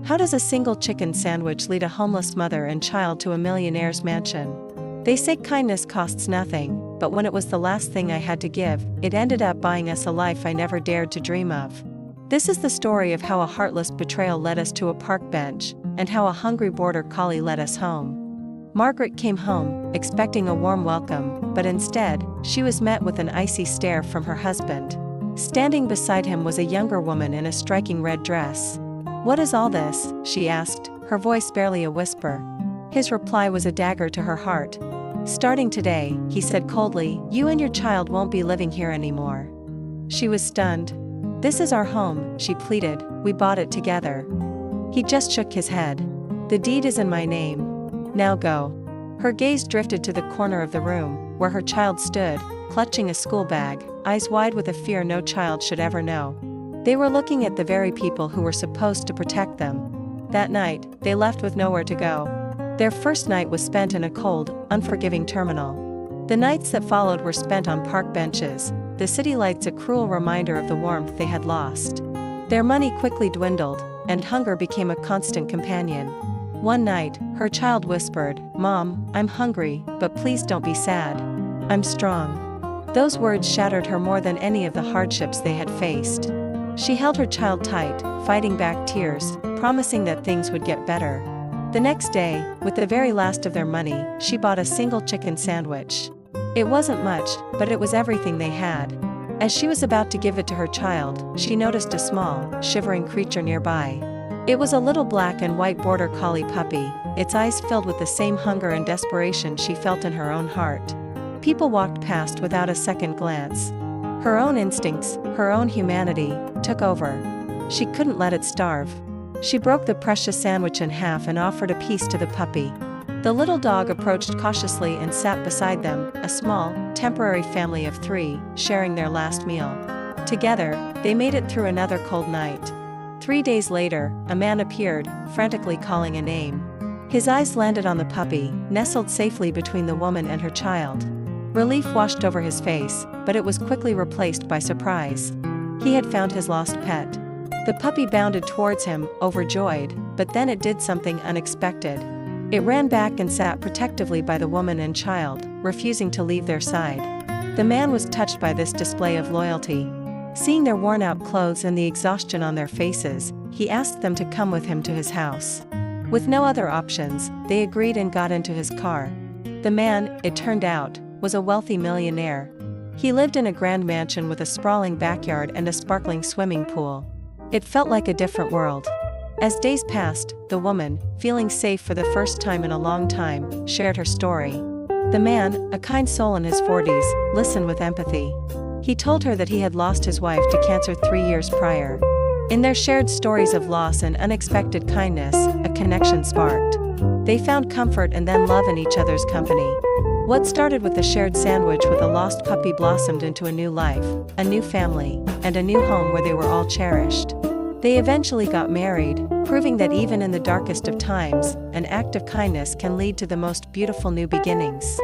How does a single chicken sandwich lead a homeless mother and child to a millionaire's mansion? They say kindness costs nothing, but when it was the last thing I had to give, it ended up buying us a life I never dared to dream of. This is the story of how a heartless betrayal led us to a park bench, and how a hungry border collie led us home. Margaret came home, expecting a warm welcome, but instead, she was met with an icy stare from her husband. Standing beside him was a younger woman in a striking red dress. "What is all this?" she asked, her voice barely a whisper. His reply was a dagger to her heart. "Starting today," he said coldly, "you and your child won't be living here anymore." She was stunned. "This is our home," she pleaded, "we bought it together." He just shook his head. "The deed is in my name. Now go." Her gaze drifted to the corner of the room, where her child stood, clutching a school bag, eyes wide with a fear no child should ever know. They were looking at the very people who were supposed to protect them. That night, they left with nowhere to go. Their first night was spent in a cold, unforgiving terminal. The nights that followed were spent on park benches, the city lights a cruel reminder of the warmth they had lost. Their money quickly dwindled, and hunger became a constant companion. One night, her child whispered, "Mom, I'm hungry, but please don't be sad. I'm strong." Those words shattered her more than any of the hardships they had faced. She held her child tight, fighting back tears, promising that things would get better. The next day, with the very last of their money, she bought a single chicken sandwich. It wasn't much, but it was everything they had. As she was about to give it to her child, she noticed a small, shivering creature nearby. It was a little black and white border collie puppy, its eyes filled with the same hunger and desperation she felt in her own heart. People walked past without a second glance. Her own instincts, her own humanity, took over. She couldn't let it starve. She broke the precious sandwich in half and offered a piece to the puppy. The little dog approached cautiously and sat beside them, a small, temporary family of 3, sharing their last meal. Together, they made it through another cold night. 3 days later, a man appeared, frantically calling a name. His eyes landed on the puppy, nestled safely between the woman and her child. Relief washed over his face, but it was quickly replaced by surprise. He had found his lost pet. The puppy bounded towards him, overjoyed, but then it did something unexpected. It ran back and sat protectively by the woman and child, refusing to leave their side. The man was touched by this display of loyalty. Seeing their worn-out clothes and the exhaustion on their faces, he asked them to come with him to his house. With no other options, they agreed and got into his car. The man, it turned out, was a wealthy millionaire. He lived in a grand mansion with a sprawling backyard and a sparkling swimming pool. It felt like a different world. As days passed, the woman, feeling safe for the first time in a long time, shared her story. The man, a kind soul in his 40s, listened with empathy. He told her that he had lost his wife to cancer 3 years prior. In their shared stories of loss and unexpected kindness, a connection sparked. They found comfort and then love in each other's company. What started with a shared sandwich with a lost puppy blossomed into a new life, a new family, and a new home where they were all cherished. They eventually got married, proving that even in the darkest of times, an act of kindness can lead to the most beautiful new beginnings.